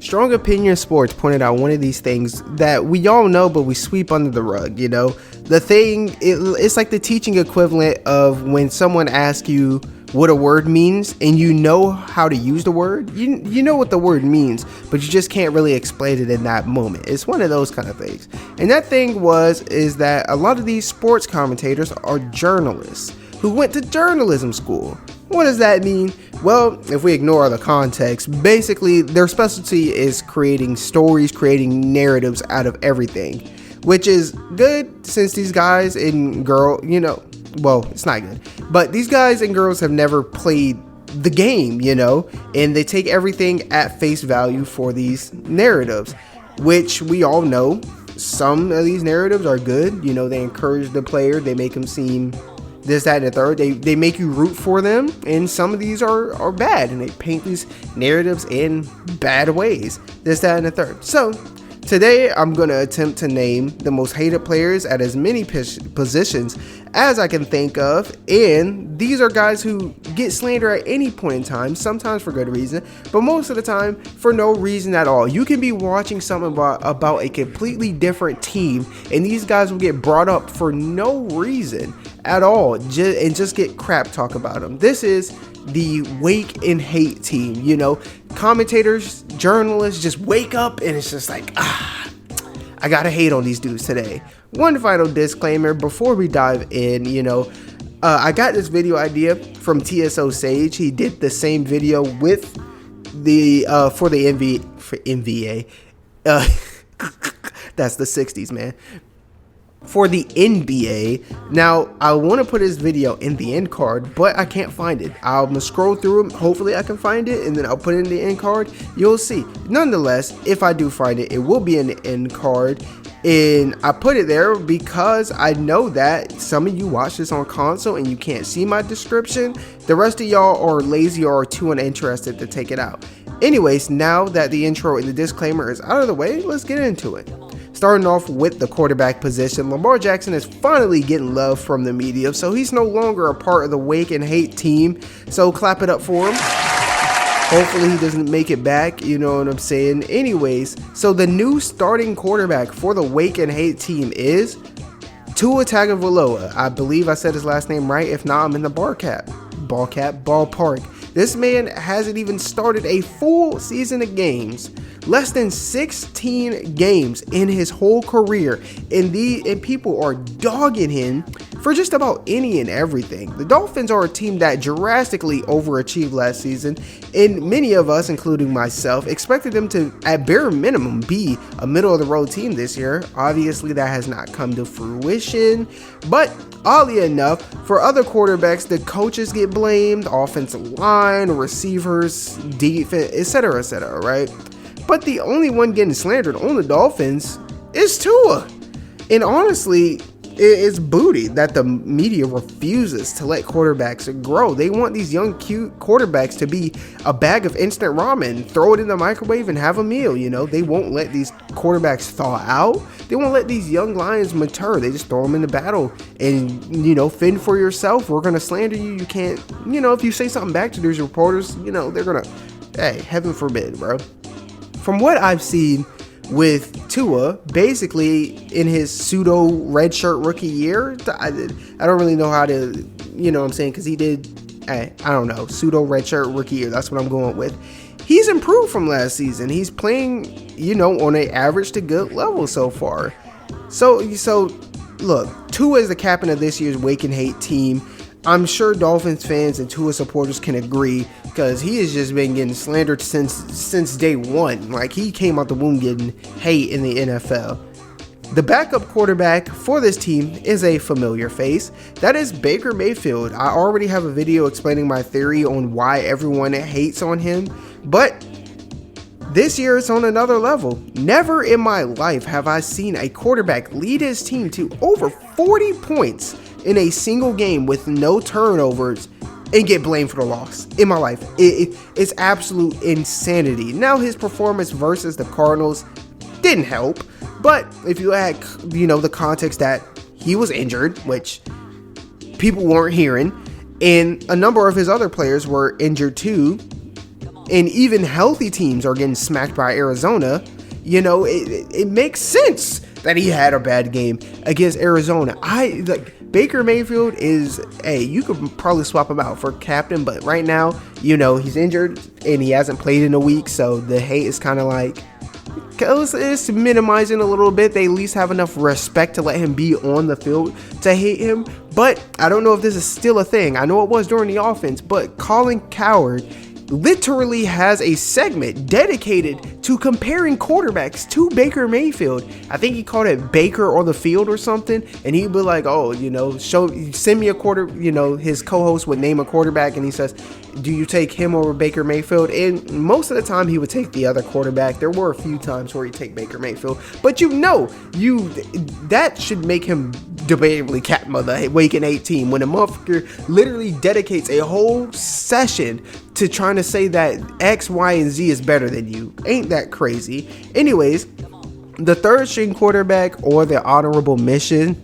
Strong Opinion Sports pointed out one of these things that we all know, but we sweep under the rug, you know? The thing, it's like the teaching equivalent of when someone asks you what a word means and you know how to use the word. You know what the word means, but you just can't really explain it in that moment. It's one of those kind of things. And that thing is that a lot of these sports commentators are journalists who went to journalism school. What does that mean? Well, if we ignore the context, basically their specialty is creating stories, creating narratives out of everything, which is good since these guys and girl, well, it's not good, but these guys and girls have never played the game, and they take everything at face value for these narratives, which we all know some of these narratives are good. They encourage the player, they make them seem this, that, and the third. They make you root for them, and some of these are bad, and they paint these narratives in bad ways. This, that, and the third. So today I'm going to attempt to name the most hated players at as many positions as I can think of, and these are guys who get slandered at any point in time, sometimes for good reason, but most of the time for no reason at all. You can be watching something about a completely different team, and these guys will get brought up for no reason at all, and just get crap talk about them. This is the wake and hate team. Commentators, journalists just wake up and it's just like, I gotta hate on these dudes today. One final disclaimer before we dive in, I got this video idea from TSO Sage. He did the same video with the for the NVA. That's the 60s, man. For the NBA. Now, I want to put his video in the end card, but I can't find it. I'm going to scroll through them. Hopefully I can find it, and then I'll put it in the end card. You'll see. Nonetheless, if I do find it, it will be in the end card. And I put it there because I know that some of you watch this on console and you can't see my description. The rest of y'all are lazy or too uninterested to take it out. Anyways, now that the intro and the disclaimer is out of the way, let's get into it. Starting off with the quarterback position, Lamar Jackson is finally getting love from the media, so he's no longer a part of the wake and hate team, so clap it up for him. Hopefully he doesn't make it back, you know what I'm saying? Anyways, so the new starting quarterback for the wake and hate team is Tua Tagovailoa. I believe I said his last name right. If not, I'm in the ballpark. This man hasn't even started a full season of games. Less than 16 games in his whole career, and people are dogging him for just about any and everything. The Dolphins are a team that drastically overachieved last season, and many of us, including myself, expected them to, at bare minimum, be a middle-of-the-road team this year. Obviously, that has not come to fruition, but oddly enough, for other quarterbacks, the coaches get blamed, offensive line, receivers, defense, etc., right? But the only one getting slandered on the Dolphins is Tua. And honestly, it's booty that the media refuses to let quarterbacks grow. They want these young, cute quarterbacks to be a bag of instant ramen, throw it in the microwave and have a meal, They won't let these quarterbacks thaw out. They won't let these young lions mature. They just throw them into battle and, fend for yourself. We're going to slander you. You can't, if you say something back to these reporters, they're going to, hey, heaven forbid, bro. From what I've seen with Tua, basically in his pseudo redshirt rookie year, I don't really know how to, what I'm saying, because he did, I don't know, pseudo redshirt rookie year. That's what I'm going with. He's improved from last season. He's playing, on an average to good level so far. So look, Tua is the captain of this year's wake and hate team. I'm sure Dolphins fans and Tua supporters can agree, because he has just been getting slandered since day one. Like, he came out the womb getting hate in the NFL. The backup quarterback for this team is a familiar face. That is Baker Mayfield. I already have a video explaining my theory on why everyone hates on him, but this year it's on another level. Never in my life have I seen a quarterback lead his team to over 40 points in a single game with no turnovers and get blamed for the loss in my life. It's absolute insanity. Now, his performance versus the Cardinals didn't help, but if you add, the context that he was injured, which people weren't hearing, and a number of his other players were injured too, and even healthy teams are getting smacked by Arizona, you know, it makes sense that he had a bad game against Arizona. Baker Mayfield is, you could probably swap him out for captain, but right now, you know, he's injured and he hasn't played in a week, so the hate is kind of like, it's minimizing a little bit. They at least have enough respect to let him be on the field to hate him, but I don't know if this is still a thing. I know it was during the offense, but Colin Cowherd literally has a segment dedicated to comparing quarterbacks to Baker Mayfield. I think he called it Baker on the Field or something, and he'd be like, oh, you know, send me a quarter, you know, his co-host would name a quarterback, and he says, do you take him over Baker Mayfield? And most of the time he would take the other quarterback. There were a few times where he'd take Baker Mayfield, but that should make him debatably captain of the Waking 18 when a motherfucker literally dedicates a whole session to trying to say that X, Y, and Z is better than you. Ain't that crazy? Anyways, the third string quarterback or the honorable mention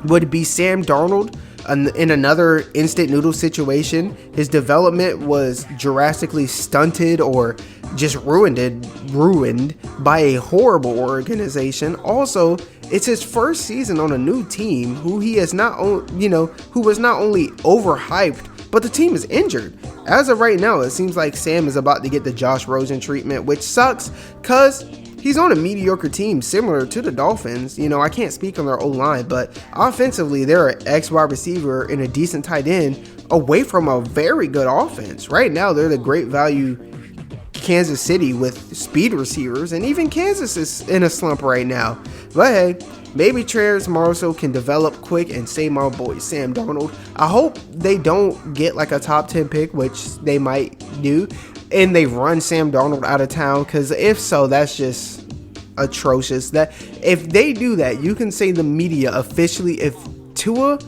would be Sam Darnold. In another instant noodle situation, his development was drastically stunted or just ruined by a horrible organization. Also, it's his first season on a new team who was not only overhyped, but the team is injured. As of right now, it seems like Sam is about to get the Josh Rosen treatment, which sucks because he's on a mediocre team similar to the Dolphins. You know, I can't speak on their O-line, but offensively, they're an ex-wide receiver and a decent tight end away from a very good offense. Right now, they're the great value Kansas City with speed receivers, and even Kansas is in a slump right now. But hey, maybe Terrence Marshall can develop quick and save my boy Sam Darnold. I hope they don't get like a top 10 pick, which they might do, and they run Sam Darnold out of town, because if so, that's just atrocious. That if they do that, you can say the media officially, if Tua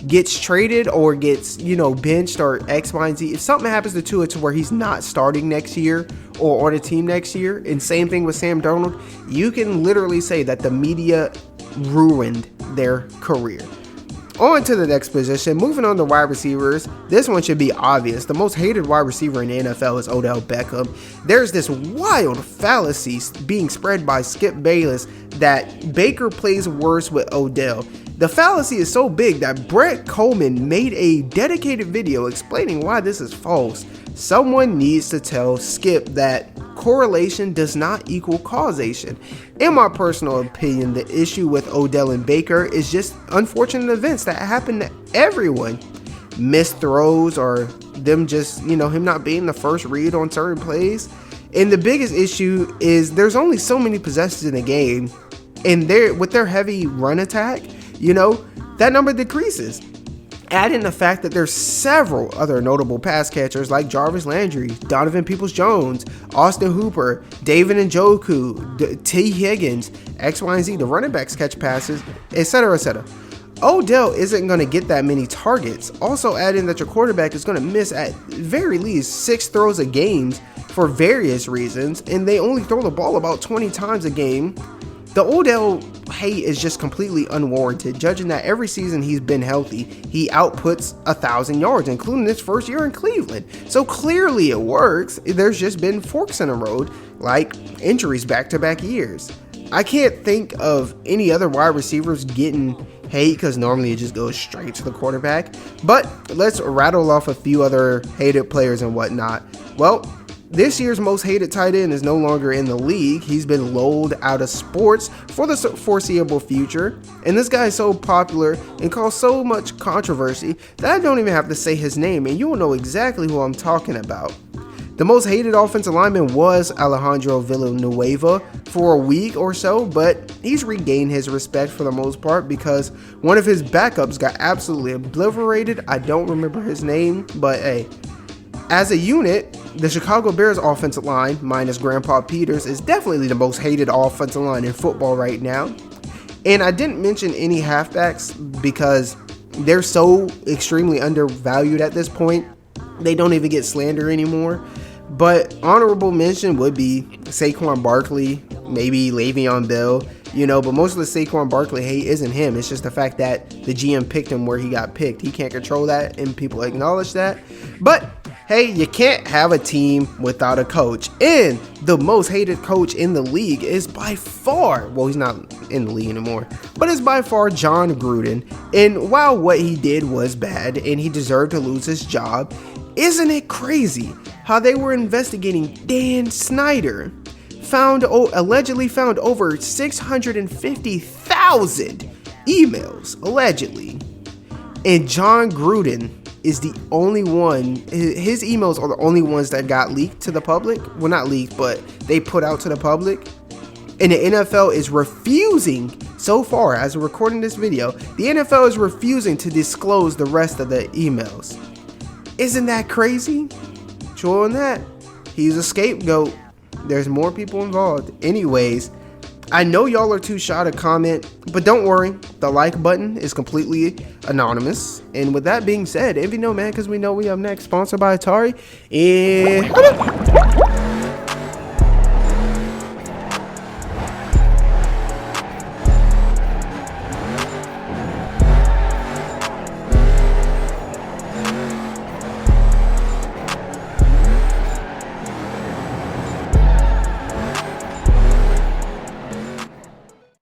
gets traded or gets, you know, benched or X, Y, and Z, if something happens to Tua to where he's not starting next year or on a team next year, and same thing with Sam Darnold, you can literally say that the media ruined their career. On to the next position, moving on to wide receivers. This one should be obvious. The most hated wide receiver in the NFL is Odell Beckham. There's this wild fallacy being spread by Skip Bayless that Baker plays worse with Odell. The fallacy is so big that Brett Coleman made a dedicated video explaining why this is false. Someone needs to tell Skip that correlation does not equal causation. In my personal opinion, the issue with Odell and Baker is just unfortunate events that happen to everyone. Missed throws or them just, you know, him not being the first read on certain plays. And the biggest issue is there's only so many possessions in a game, and with their heavy run attack, you know, that number decreases. Add in the fact that there's several other notable pass catchers like Jarvis Landry, Donovan Peoples-Jones, Austin Hooper, David Njoku, T. Higgins, X, Y, and Z, the running backs catch passes, etc., etc. Odell isn't going to get that many targets. Also add in that your quarterback is going to miss at very least 6 throws a game for various reasons, and they only throw the ball about 20 times a game. The Odell hate is just completely unwarranted, judging that every season he's been healthy, he outputs 1,000 yards, including his first year in Cleveland. So clearly it works. There's just been forks in the road, like injuries back-to-back years. I can't think of any other wide receivers getting hate because normally it just goes straight to the quarterback. But let's rattle off a few other hated players and whatnot. Well, this year's most hated tight end is no longer in the league. He's been lulled out of sports for the foreseeable future. And this guy is so popular and caused so much controversy that I don't even have to say his name, and you'll know exactly who I'm talking about. The most hated offensive lineman was Alejandro Villanueva for a week or so, but he's regained his respect for the most part because one of his backups got absolutely obliterated. I don't remember his name, but hey. As a unit, the Chicago Bears offensive line, minus Grandpa Peters, is definitely the most hated offensive line in football right now. And I didn't mention any halfbacks because they're so extremely undervalued at this point. They don't even get slander anymore. But honorable mention would be Saquon Barkley, maybe Le'Veon Bell, you know, but most of the Saquon Barkley hate isn't him. It's just the fact that the GM picked him where he got picked. He can't control that, and people acknowledge that. But Hey, you can't have a team without a coach. And the most hated coach in the league is by far, well, he's not in the league anymore, but it's by far John Gruden. And while what he did was bad and he deserved to lose his job, isn't it crazy how they were investigating Dan Snyder? Allegedly found over 650,000 emails, allegedly. And John Gruden is the only one, his emails are the only ones that got leaked to the public. Well, not leaked, but they put out to the public. And the NFL is refusing, so far as we're recording this video, the NFL is refusing to disclose the rest of the emails. Isn't that crazy? True on that. He's a scapegoat. There's more people involved. Anyways, I know y'all are too shy to comment, but don't worry. The like button is completely anonymous. And with that being said, if you know, man, because we know we up next, sponsored by Atari. And